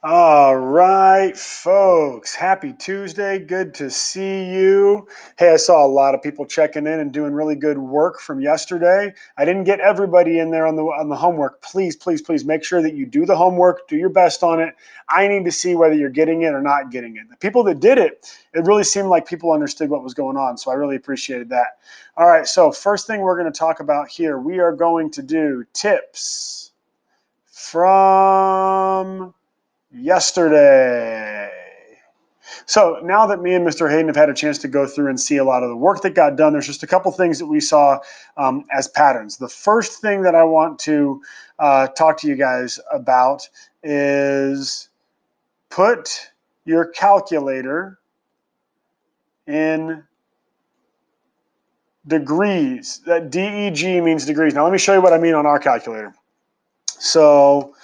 All right, folks. Happy Tuesday. Good to see you. Hey, I saw a lot of people checking in and doing really good work from yesterday. I didn't get everybody in there on the homework. Please, please, please make sure that you do the homework, do your best on it. I need to see whether you're getting it or not getting it. The people that did it, it really seemed like people understood what was going on, so I really appreciated that. All right, so first thing we're going to talk about here, we are going to do tips from yesterday. So now that me and Mr. Hayden have had a chance to go through and see a lot of the work that got done, there's just a couple things that we saw as patterns. The first thing that I want to talk to you guys about is put your calculator in degrees. That DEG means degrees. Now let me show you what I mean on our calculator. So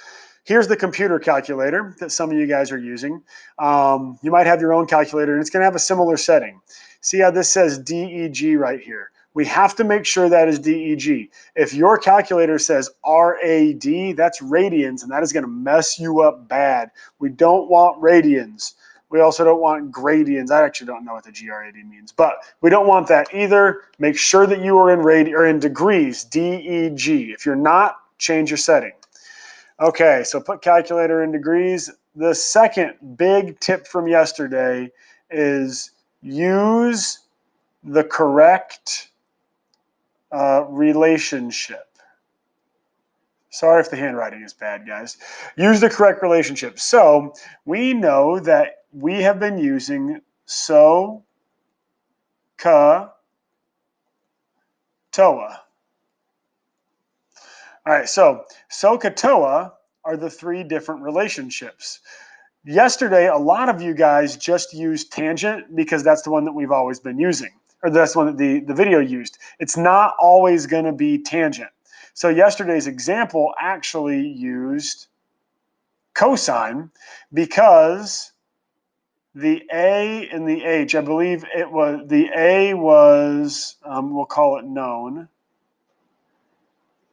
here's the computer calculator that some of you guys are using. You might have your own calculator, and it's going to have a similar setting. See how this says DEG right here? We have to make sure that is DEG. If your calculator says RAD, that's radians, and that is going to mess you up bad. We don't want radians. We also don't want gradians. I actually don't know what the GRAD means, but we don't want that either. Make sure that you are in degrees, DEG. If you're not, change your setting. Okay, so put calculator in degrees. The second big tip from yesterday is use the correct relationship. Sorry if the handwriting is bad, guys. Use the correct relationship. So we know that we have been using so, ka, toa. All right, so SOHCAHTOA are the three different relationships. Yesterday, a lot of you guys just used tangent because that's the one that we've always been using, or that's the one that the video used. It's not always going to be tangent. So yesterday's example actually used cosine because the A and the H, I believe it was, the A was, we'll call it known.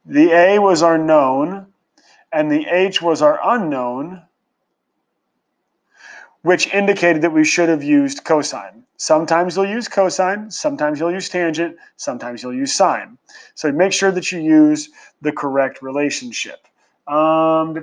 The A was our known, and the H was our unknown, which indicated that we should have used cosine. Sometimes you'll use cosine, sometimes you'll use tangent, sometimes you'll use sine. So make sure that you use the correct relationship. Now,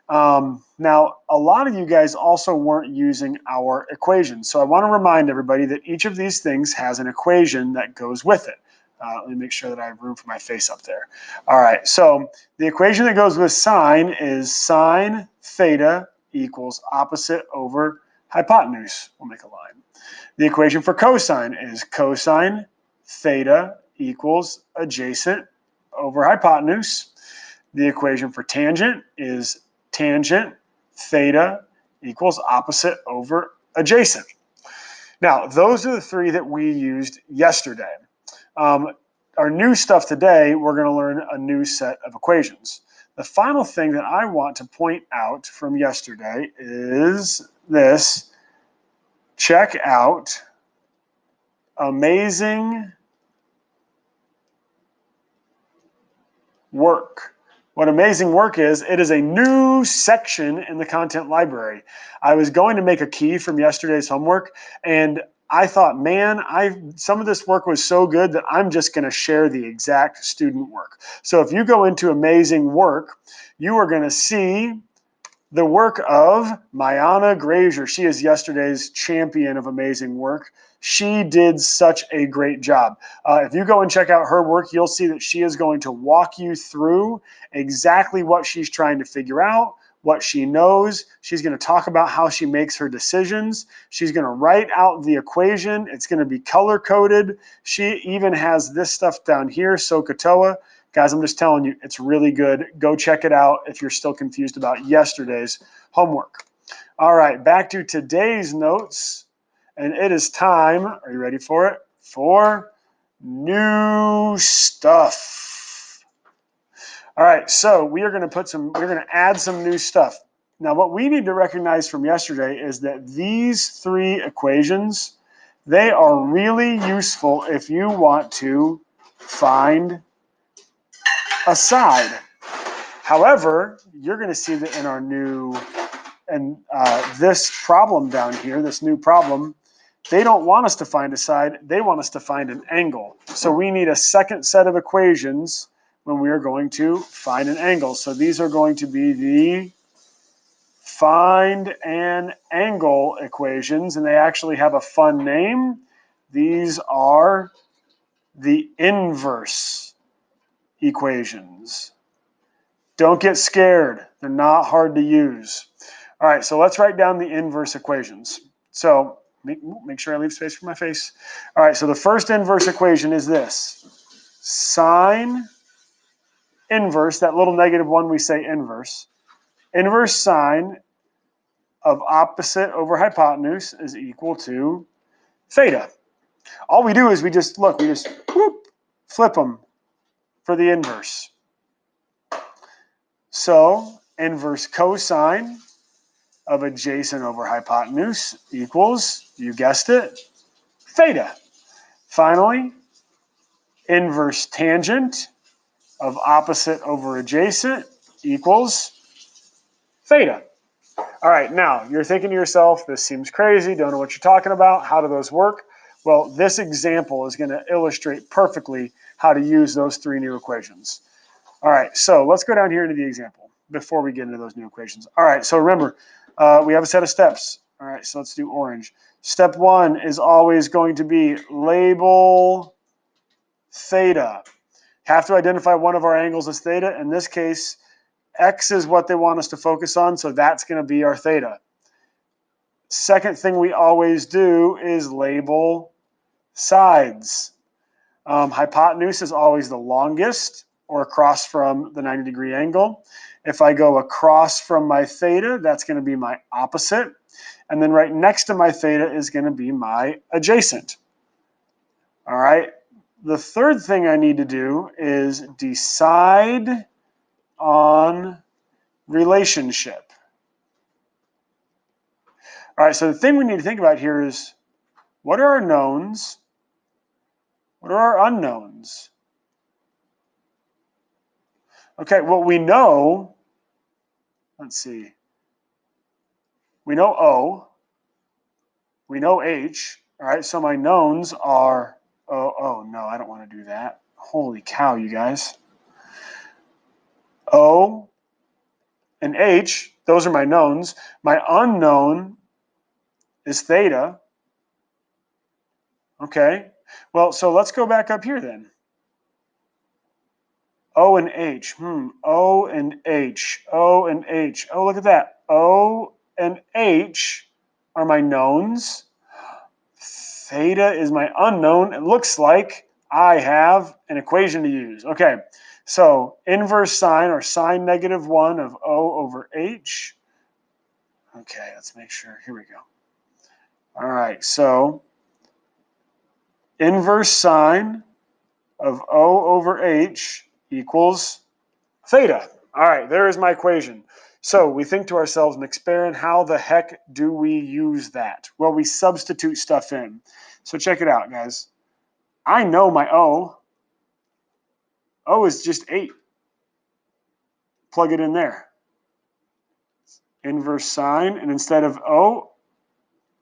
a lot of you guys also weren't using our equation. So I want to remind everybody that each of these things has an equation that goes with it. Let me make sure that I have room for my face up there. All right, so the equation that goes with sine is sine theta equals opposite over hypotenuse. We'll make a line. The equation for cosine is cosine theta equals adjacent over hypotenuse. The equation for tangent is tangent theta equals opposite over adjacent. Now, those are the three that we used yesterday. Our new stuff today, we're going to learn a new set of equations. The final thing that I want to point out from yesterday is this. Check out amazing work. What amazing work is, it is a new section in the content library. I was going to make a key from yesterday's homework, and I thought, man, some of this work was so good that I'm just going to share the exact student work. So if you go into amazing work, you are going to see the work of Mayana Grazier. She is yesterday's champion of amazing work. She did such a great job. If you go and check out her work, you'll see that she is going to walk you through exactly what she's trying to figure out, what she knows. She's going to talk about how she makes her decisions. She's going to write out the equation. It's going to be color-coded. She even has this stuff down here, SOHCAHTOA. Guys, I'm just telling you, it's really good. Go check it out if you're still confused about yesterday's homework. All right, back to today's notes. And it is time, are you ready for it? For new stuff. All right, so we're going to add some new stuff. Now, what we need to recognize from yesterday is that these three equations, they are really useful if you want to find a side. However, you're going to see that in our new, and this problem down here, this new problem, they don't want us to find a side, they want us to find an angle. So we need a second set of equations when we are going to find an angle. So these are going to be the find an angle equations, and they actually have a fun name. These are the inverse equations. Don't get scared. They're not hard to use. All right, so let's write down the inverse equations. So make sure I leave space for my face. All right, so the first inverse equation is this. Sine inverse, that little negative one we say inverse. Inverse sine of opposite over hypotenuse is equal to theta. All we do is we just whoop, flip them for the inverse. So inverse cosine of adjacent over hypotenuse equals, you guessed it, theta. Finally, inverse tangent of opposite over adjacent equals theta. All right, now you're thinking to yourself, this seems crazy, don't know what you're talking about. How do those work? Well, this example is going to illustrate perfectly how to use those three new equations. All right, so let's go down here into the example before we get into those new equations. All right, so remember, we have a set of steps. All right, so let's do orange. Step one is always going to be label theta. Have to identify one of our angles as theta. In this case, X is what they want us to focus on, so that's going to be our theta. Second thing we always do is label sides. Hypotenuse is always the longest, or across from the 90-degree angle. If I go across from my theta, that's going to be my opposite. And then right next to my theta is going to be my adjacent. All right. The third thing I need to do is decide on relationship. All right, so the thing we need to think about here is, what are our knowns? What are our unknowns? Okay, well, we know, let's see, we know O, we know H, all right, so my knowns are, oh no, I don't want to do that. Holy cow, you guys. O and H, those are my knowns. My unknown is theta. Okay, well, so let's go back up here then. O and H, O and H, O and H. Oh, look at that. O and H are my knowns. Theta is my unknown. It looks like I have an equation to use. Okay, so inverse sine, or sine -1 of O over H. Okay, let's make sure. Here we go. All right, so inverse sine of O over H equals theta. All right, there is my equation. So we think to ourselves, McSparron, how the heck do we use that? Well, we substitute stuff in. So check it out, guys. I know my O. O is just 8. Plug it in there. Inverse sine, and instead of O,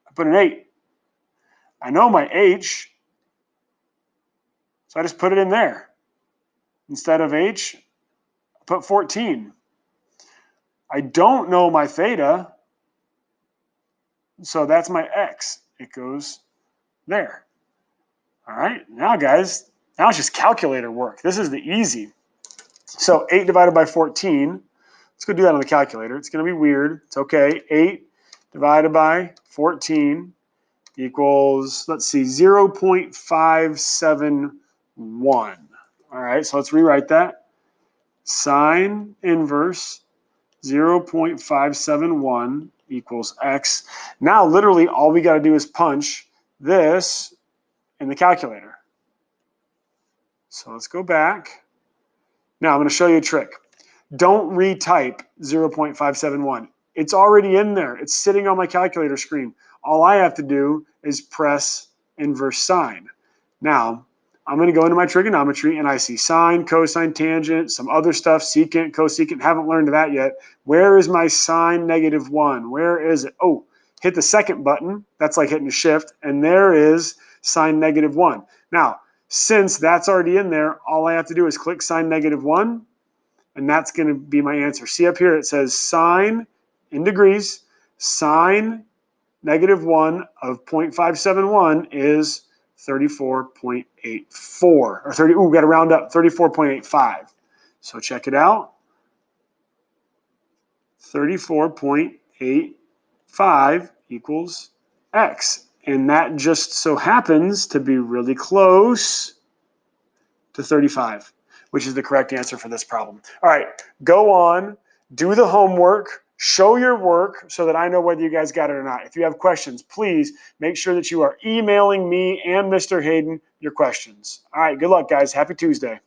I put an 8. I know my H, so I just put it in there. Instead of H, I put 14. I don't know my theta, so that's my X. It goes there. All right, now guys, now it's just calculator work. This is the easy. So 8 divided by 14, let's go do that on the calculator. It's going to be weird. It's okay. 8 divided by 14 equals, let's see, 0.571. All right, so let's rewrite that. Sine inverse 0.571 equals X. Now, literally, all we got to do is punch this in the calculator. So let's go back. Now, I'm going to show you a trick. Don't retype 0.571. It's already in there. It's sitting on my calculator screen. All I have to do is press inverse sine. Now, I'm going to go into my trigonometry and I see sine, cosine, tangent, some other stuff, secant, cosecant. Haven't learned that yet. Where is my sine -1? Where is it? Oh, hit the second button. That's like hitting a shift. And there is sine -1. Now, since that's already in there, all I have to do is click sine -1. And that's going to be my answer. See up here, it says sine in degrees, sine -1 of 0.571 is 34.84, or 30, ooh, got to round up, 34.85. So check it out. 34.85 equals x. And that just so happens to be really close to 35, which is the correct answer for this problem. All right, go on, do the homework, show your work so that I know whether you guys got it or not. If you have questions, please make sure that you are emailing me and Mr. Hayden your questions. All right, good luck, guys. Happy Tuesday.